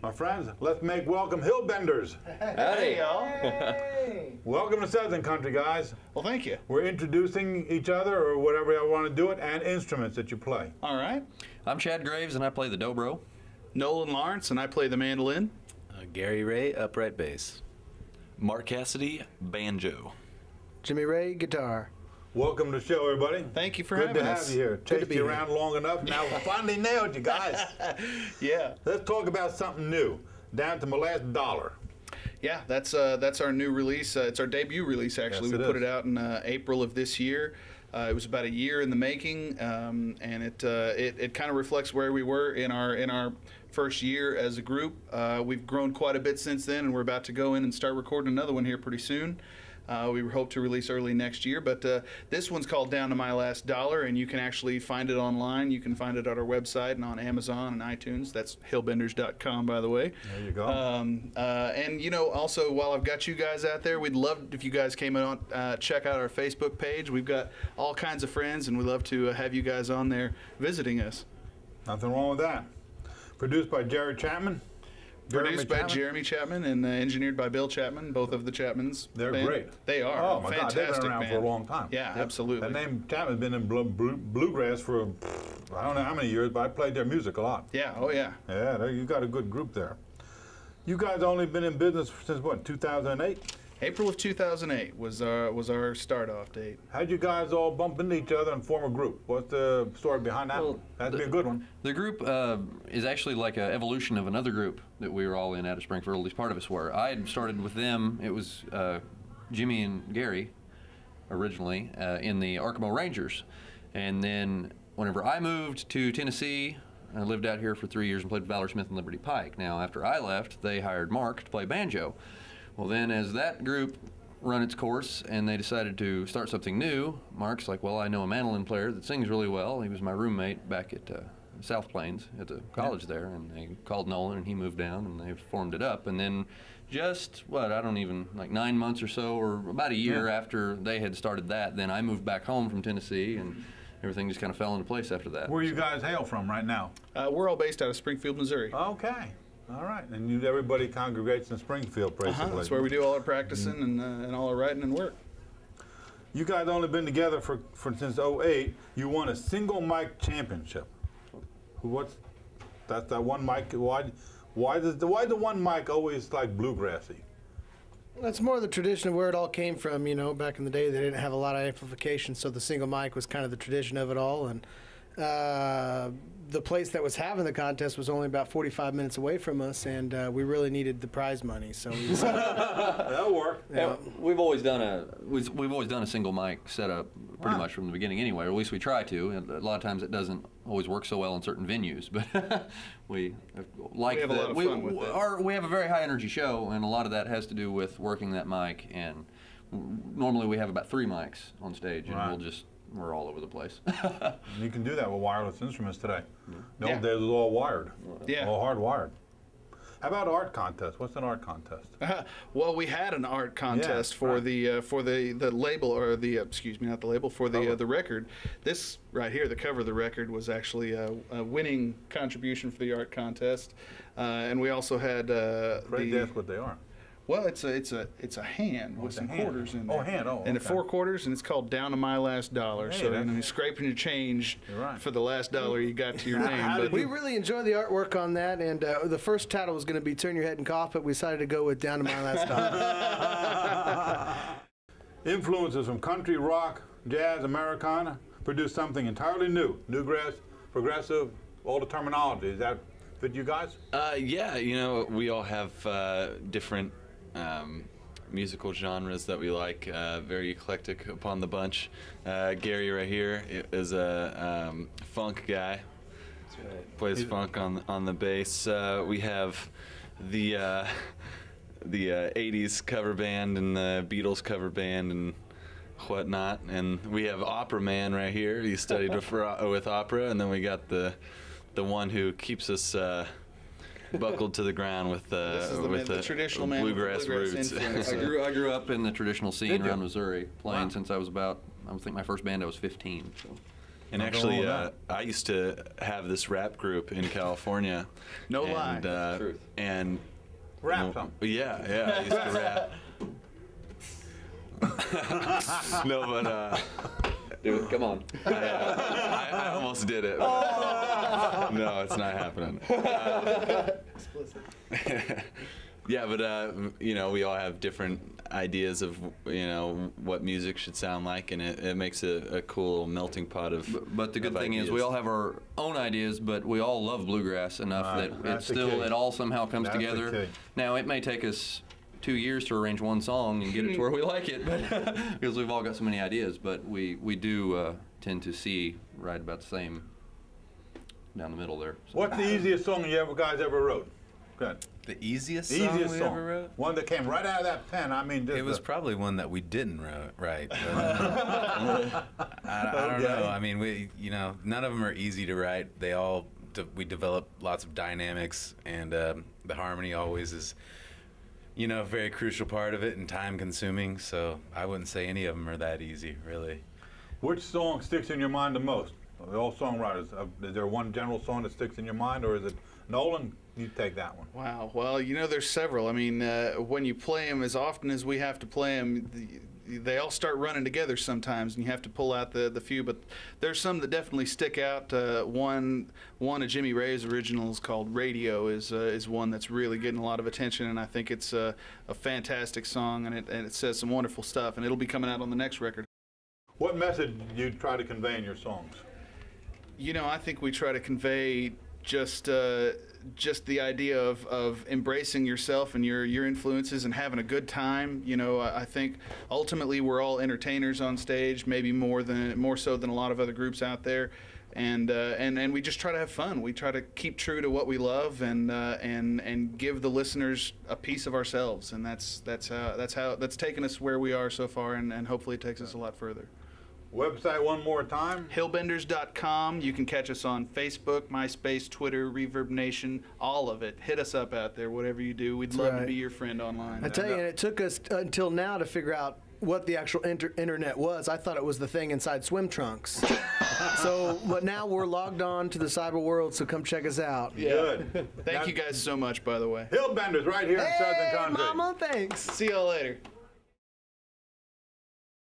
My friends, let's make welcome Hillbenders. Howdy, y'all. Hey. Welcome to Sudzin Country, guys. Well, thank you. We're introducing each other, or whatever you want to do it, and instruments that you play. All right. I'm Chad Graves, and I play the dobro. Nolan Lawrence, and I play the mandolin. Gary Ray, upright bass. Mark Cassidy, banjo. Jimmy Ray, guitar. Welcome to the show, everybody. Thank you for Good having to us. have you here. Good to Chased be you here. around long enough. Now we finally nailed you guys. Yeah. Let's talk about something new. Down to my last dollar. Yeah, that's our new release. It's our debut release, actually. Yes, We it put is. it out in April of this year. It was about a year in the making, and it kind of reflects where we were in our first year as a group. We've grown quite a bit since then, and we're about to go in and start recording another one here pretty soon. We hope to release early next year, but this one's called Down to My Last Dollar, and you can actually find it online. You can find it at our website and on Amazon and iTunes. That's hillbenders.com, by the way. There you go. And, you know, also, while I've got you guys out there, we'd love if you guys came on, check out our Facebook page. We've got all kinds of friends, and we'd love to have you guys on there visiting us. Nothing wrong with that. Produced by Jerry Chapman. Produced by Jeremy Chapman and engineered by Bill Chapman, both of the Chapmans. They're band. great. They are. Oh my God, Fantastic they've been around band. for a long time. Yeah, absolutely. That name Chapman's been in Bluegrass for I don't know how many years, but I played their music a lot. Yeah, oh yeah. Yeah, you got a good group there. You guys only been in business since what, 2008? April of 2008 was our start-off date. How'd you guys all bump into each other and form a group? What's the story behind that? Well, That'd be a good one. The group is actually like an evolution of another group that we were all in out of Springfield, at least part of us were. I had started with them. It was Jimmy and Gary originally in the Arkamo Rangers. And then whenever I moved to Tennessee, I lived out here for 3 years and played with Valor Smith and Liberty Pike. Now, after I left, they hired Mark to play banjo. Well, then as that group run its course and they decided to start something new, Mark's like, well, I know a mandolin player that sings really well. He was my roommate back at South Plains at the college there, and they called Nolan and he moved down and they formed it up. And then just, like 9 months or so, or about a year after they had started that, then I moved back home from Tennessee and everything just kind of fell into place after that. Where you guys hail from right now? We're all based out of Springfield, Missouri. Okay. All right. And everybody congregates in Springfield, basically. That's where we do all our practicing and all our writing and work. You guys only been together for since '08. You won a single mic championship. That's that one mic? Why the one mic always like bluegrassy? That's more the tradition of where it all came from. You know, back in the day, they didn't have a lot of amplification, so the single mic was kind of the tradition of it all. And the place that was having the contest was only about 45 minutes away from us, and we really needed the prize money. So we decided, That'll work. Yeah, we've always done a single mic setup pretty much from the beginning anyway, or at least we try to. And a lot of times it doesn't always work so well in certain venues, but we like have a lot of fun with it. We have a very high energy show, and a lot of that has to do with working that mic. And normally we have about 3 mics on stage, and we're all over the place. You can do that with wireless instruments today. The Yeah. old days was all wired. Yeah. All hardwired. How about art contest? What's an art contest? Well, we had an art contest for the label, or the excuse me, not the label, for the record. This right here, the cover of the record, was actually a winning contribution for the art contest, and we also had That's what they are. Well, it's a hand with some quarters in there. Oh, hand. Oh, and okay. 4 quarters, and it's called Down to My Last Dollar. Hey, so you're scraping your change for the last dollar you got to your name. But we really enjoyed the artwork on that, and the first title was going to be Turn Your Head and Cough, but we decided to go with Down to My Last Dollar. Influences from country, rock, jazz, Americana produced something entirely new. Newgrass, progressive, all the terminology. Does that fit you guys? Yeah, you know, we all have different musical genres that we like, very eclectic upon the bunch. Gary right here is a funk guy. Plays funk on the bass. We have the 80s cover band and the Beatles cover band and whatnot, and we have Opera Man right here. He studied with opera, and then we got the one who keeps us buckled to the ground with the traditional man with the bluegrass roots. influence. I grew up in the traditional scene around Missouri, playing since I was about, I think my first band I was 15. So And Nothing actually, wrong with I used to have this rap group in California. No and, lie. Truth. And Rap something. yeah, I used to rap. No, but Dude, come on. I almost did it. No, it's not happening. Yeah, but you know, we all have different ideas of, you know, what music should sound like, and it makes a cool little melting pot of. But the good of thing is ideas. we all have our own ideas, but we all love bluegrass enough Right, that that's it the still key. it all somehow comes That's the together. key. Now it may take us 2 years to arrange one song and get it to where we like it, but because we've all got so many ideas. But we do tend to see right about the same down the middle there. So. What's the easiest song you guys ever wrote? Good. The easiest song Easiest we song. ever wrote? One that came right out of that pen. I mean, just It was the- probably one that we didn't write. But, I don't know. I mean, none of them are easy to write. They all we develop lots of dynamics, and the harmony always is, a very crucial part of it and time consuming. So I wouldn't say any of them are that easy, really. Which song sticks in your mind the most? All songwriters. Is there one general song that sticks in your mind, or is it Nolan? You take that one. Wow. Well, there's several. I mean, when you play them as often as we have to play them, they all start running together sometimes, and you have to pull out the few. But there's some that definitely stick out. One of Jimmy Ray's originals called "Radio" is one that's really getting a lot of attention, and I think it's a fantastic song, and it says some wonderful stuff, and it'll be coming out on the next record. What message do you try to convey in your songs? I think we try to convey just the idea of embracing yourself and your influences and having a good time. I think ultimately we're all entertainers on stage, maybe more so than a lot of other groups out there, and we just try to have fun. We try to keep true to what we love and give the listeners a piece of ourselves, and that's taken us where we are so far, and hopefully it takes us a lot further. Website one more time. Hillbenders.com. You can catch us on Facebook, MySpace, Twitter, Reverb Nation, all of it. Hit us up out there, whatever you do. We'd love to right. be your friend online. I tell you, and it took us until now to figure out what the actual internet was. I thought it was the thing inside swim trunks. But now we're logged on to the cyber world, so come check us out. Good. Thank you guys so much, by the way. Hillbenders right here in Southern Hey, Country. Mama, thanks. See y'all later.